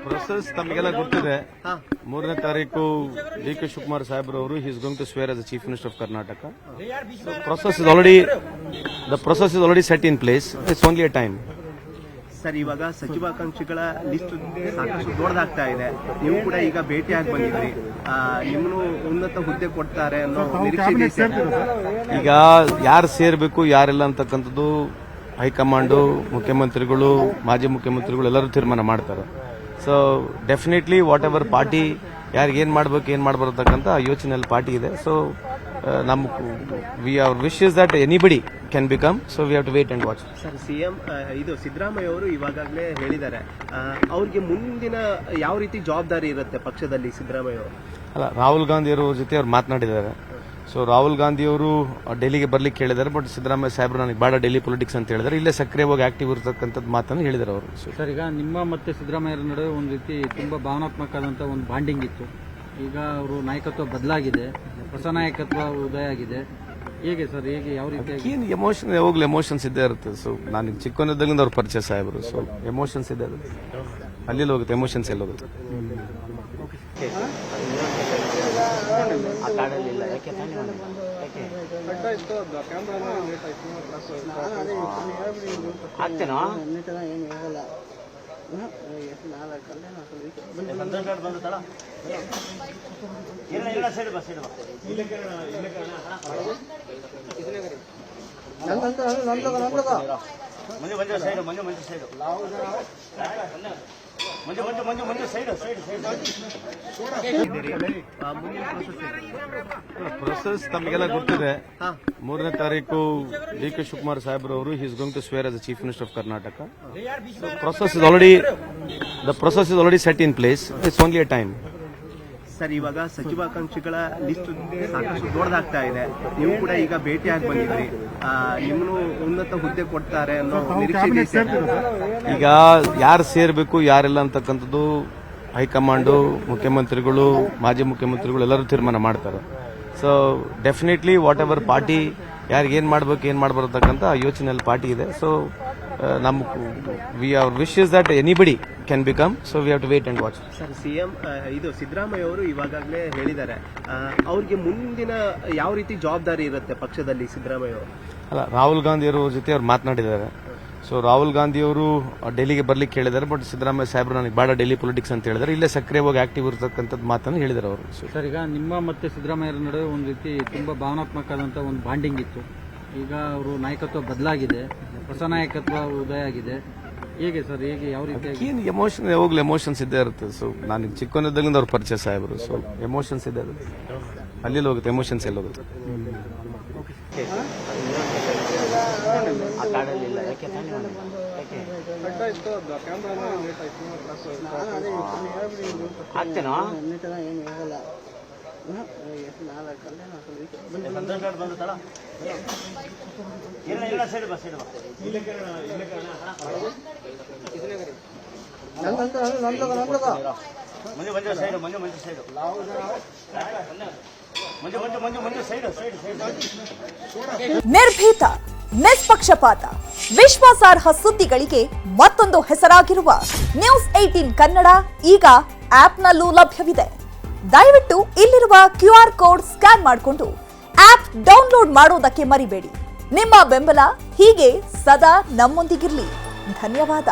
Process ತಮಗೆಲ್ಲ ಗೊತ್ತಿದೆ. 3ನೇ ತಾರೀಕು ಡಿ.ಕೆ. ಶಿವಕುಮಾರ್ ಸಾಹೇಬ್ರವರು he is going to swear as the chief minister of Karnataka. The process is already set in place. It's only a time. Sir, ಇವಾಗ ಸಚಿವಾಕಾಂಕ್ಷಿಗಳ list ಸಾಕಷ್ಟು ದೊಡ್ಡದಾಗ್ತಾ ಇದೆ. ನೀವು ಕೂಡ ಈಗ ಭೇಟಿಯಾಗಿ ಬಂದಿದ್ರಿ. ನಿಮ್ಮನ್ನು ಉನ್ನತ ಹುದ್ದೆ ಕೊಡ್ತಾರೆ ಅನ್ನೋ ನಿರೀಕ್ಷೆ ಇದೆ. ಈಗ ಯಾರು ಸೇರ್ಬೇಕು ಯಾರೆಲ್ಲ ಅಂತಕ್ಕಂಥದ್ದು ಹೈಕಮಾಂಡು, ಮುಖ್ಯಮಂತ್ರಿಗಳು, ಮಾಜಿ ಮುಖ್ಯಮಂತ್ರಿಗಳು ಎಲ್ಲರೂ ತೀರ್ಮಾನ ಮಾಡ್ತಾರೆ. So definitely what ever party ಯಾರಿಗೆ ಏನ್ ಮಾಡ್ಬೇಕು ಏನ್ ಮಾಡಬರ್ತಕ್ಕಂಥ ಯೋಚನೆಯಲ್ಲಿ ಪಾರ್ಟಿ ಇದೆ. ಸೊ ನಮ್ಮ wish is that anybody can become. So we have to wait and watch. Sir, CM Siddaramaiah ಅವರು ಇವಾಗಲೇ ಹೇಳಿದ್ದಾರೆ, ಅವ್ರಿಗೆ ಮುಂದಿನ ಯಾವ ರೀತಿ ಜವಾಬ್ದಾರಿ ಇರುತ್ತೆ ಪಕ್ಷದಲ್ಲಿ ಸಿದ್ದರಾಮಯ್ಯ ಅವರು? ಅಲ್ಲ, ರಾಹುಲ್ ಗಾಂಧಿ ಅವರ ಜೊತೆ ಅವ್ರು ಮಾತನಾಡಿದ್ದಾರೆ. ಸೊ ರಾಹುಲ್ ಗಾಂಧಿ ಅವರು ಡೆಲ್ಲಿಗೆ ಬರ್ಲಿಕ್ಕೆ ಹೇಳಿದ್ದಾರೆ. ಬಟ್ ಸಿದ್ದರಾಮಯ್ಯ ಸಾಹೇಬ್ರು ನನಗೆ ಬೇಡ ಡೆಲ್ಲಿ ಪೊಲಿಟಿಕ್ಸ್ ಅಂತ ಹೇಳಿದ್ದಾರೆ. ಇಲ್ಲೇ ಸಕ್ರಿಯವಾಗಿ ಆಕ್ಟಿವ್ ಇರತಕ್ಕಂಥದ್ದು ಮಾತನ್ನು ಹೇಳಿದ್ದಾರೆ ಅವರು. ಸರ್, ಈಗ ನಿಮ್ಮ ಮತ್ತೆ ಸಿದ್ದರಾಮಯ್ಯರ ನಡುವೆ ಒಂದು ರೀತಿ ತುಂಬಾ ಭಾವನಾತ್ಮಕವಾದಂತಹ ಒಂದು ಬಾಂಡಿಂಗ್ ಇತ್ತು. ಈಗ ಅವರು ನಾಯಕತ್ವ ಬದಲಾಗಿದೆ, ಹೊಸ ನಾಯಕತ್ವ ಉದಯ ಆಗಿದೆ. ಹೇಗೆ ಸರ್, ಹೇಗೆ ಯಾವ ರೀತಿ? ಏನು ಎಮೋಷನ್, ಯಾವಾಗಲೂ ಎಮೋಷನ್ಸ್ ಇದ್ದೇ ಇರುತ್ತೆ. ಸೊ ನಾನು ಚಿಕ್ಕವನಿದ್ದಾಗಲಿಂದ ಅವ್ರ ಪರಿಚಯ ಸಾಹೇಬರು. ಸೊ ಎಮೋಷನ್ಸ್ ಇದೆ, ಅಲ್ಲಿ ಹೋಗುತ್ತೆ ಎಮೋಷನ್ಸ್ ಎಲ್ಲಿ ಹೋಗುತ್ತೆ. ಆಗ್ತೇನೋ ಪ್ರೊಸೆಸ್ ತಮಗೆಲ್ಲ ಗೊತ್ತಿದೆ. 3ನೇ ತಾರೀಕು ಡಿ.ಕೆ. ಶಿವಕುಮಾರ್ ಸಾಹೇಬ್ರವರು he is going to swear as the chief minister of Karnataka. The process is already set in place. It's only a time. Sir, ಇವಾಗ ಸಚಿವಾಕಾಂಕ್ಷಿಗಳ ಲಿಸ್ಟ್ ಸಾಕಷ್ಟು ದೊಡ್ಡದಾಗ್ತಾ ಇದೆ. ನೀವು ಕೂಡ ಈಗ ಭೇಟಿಯಾಗಿ ಬಂದಿದ್ರಿ. ನಿಮ್ಮನ್ನು ಉನ್ನತ ಹುದ್ದೆ ಕೊಡ್ತಾರೆ ಅನ್ನೋ ನಿರೀಕ್ಷೆ ಇದೆ. ಈಗ ಯಾರು ಸೇರ್ಬೇಕು ಯಾರೆಲ್ಲ ಅಂತಕ್ಕಂಥದ್ದು ಹೈಕಮಾಂಡು, ಮುಖ್ಯಮಂತ್ರಿಗಳು, ಮಾಜಿ ಮುಖ್ಯಮಂತ್ರಿಗಳು ಎಲ್ಲರೂ ತೀರ್ಮಾನ ಮಾಡ್ತಾರೆ. So definitely what ever party ಯಾರಿಗೆ ಏನ್ ಮಾಡ್ಬೇಕು ಏನ್ ಮಾಡಬರ್ತಕ್ಕಂಥ ಯೋಚನೆಯಲ್ಲಿ ಪಾರ್ಟಿ ಇದೆ. ಸೊ ನಮ್ಮ wish is that anybody can become. So we have to wait and watch. Sir, CM Siddaramaiah ಅವರು ಇವಾಗಲೇ ಹೇಳಿದ್ದಾರೆ, ಅವ್ರಿಗೆ ಮುಂದಿನ ಯಾವ ರೀತಿ ಜವಾಬ್ದಾರಿ ಇರುತ್ತೆ ಪಕ್ಷದಲ್ಲಿ ಸಿದ್ದರಾಮಯ್ಯ ಅವರು? ಅಲ್ಲ, ರಾಹುಲ್ ಗಾಂಧಿ ಅವರ ಜೊತೆ ಅವ್ರು ಮಾತನಾಡಿದ್ದಾರೆ. ಸೊ ರಾಹುಲ್ ಗಾಂಧಿ ಅವರು ಡೆಲ್ಲಿಗೆ ಬರ್ಲಿಕ್ಕೆ ಹೇಳಿದ್ದಾರೆ. ಬಟ್ ಸಿದ್ದರಾಮಯ್ಯ ಸಾಹೇಬ್ರು ನನಗೆ ಬೇಡ ಡೆಲ್ಲಿ ಪೊಲಿಟಿಕ್ಸ್ ಅಂತ ಹೇಳಿದ್ದಾರೆ. ಇಲ್ಲೇ ಸಕ್ರಿಯವಾಗಿ ಆಕ್ಟಿವ್ ಇರತಕ್ಕಂಥದ್ದು ಮಾತನ್ನು ಹೇಳಿದ್ದಾರೆ ಅವರು. ಸರ್, ಈಗ ನಿಮ್ಮ ಮತ್ತೆ ಸಿದ್ದರಾಮಯ್ಯರ ನಡುವೆ ಒಂದು ರೀತಿ ತುಂಬಾ ಭಾವನಾತ್ಮಕವಾದಂತಹ ಒಂದು ಬಾಂಡಿಂಗ್ ಇತ್ತು. ಈಗ ಅವರು ನಾಯಕತ್ವ ಬದಲಾಗಿದೆ, ಹೊಸ ನಾಯಕತ್ವ ಉದಯ ಆಗಿದೆ. ಹೇಗೆ ಸರ್, ಹೇಗೆ ಯಾವ ರೀತಿ? ಏನು ಎಮೋಷನ್, ಯಾವಾಗಲೂ ಎಮೋಷನ್ಸ್ ಇದ್ದೇ ಇರುತ್ತೆ. ಸೊ ನಾನು ಚಿಕ್ಕವನಿದ್ದಾಗಲಿಂದ ಅವ್ರ ಪರಿಚಯ ಸಾಹೇಬರು. ಸೊ ಎಮೋಷನ್ಸ್ ಇದೆ, ಅಲ್ಲಿ ಹೋಗುತ್ತೆ ಎಮೋಷನ್ಸ್ ಎಲ್ಲಿ ಹೋಗುತ್ತೆ. ಆಗ್ತೇನೋ ನಿರ್ಭೀತ, ನಿಷ್ಪಕ್ಷಪಾತ, ವಿಶ್ವಾಸಾರ್ಹ ಸುದ್ದಿಗಳಿಗೆ ಮತ್ತೊಂದು ಹೆಸರಾಗಿರುವ ನ್ಯೂಸ್ 18 ಕನ್ನಡ ಈಗ ಆಪ್ನಲ್ಲೂ ಲಭ್ಯವಿದೆ. ದಯವಿಟ್ಟು ಇಲ್ಲಿರುವ QR ಕೋಡ್ ಸ್ಕ್ಯಾನ್ ಮಾಡಿಕೊಂಡು ಆಪ್ ಡೌನ್ಲೋಡ್ ಮಾಡೋದಕ್ಕೆ ಮರಿಬೇಡಿ. ನಿಮ್ಮ ಬೆಂಬಲ ಹೀಗೆ ಸದಾ ನಮ್ಮೊಂದಿಗಿರಲಿ. ಧನ್ಯವಾದ.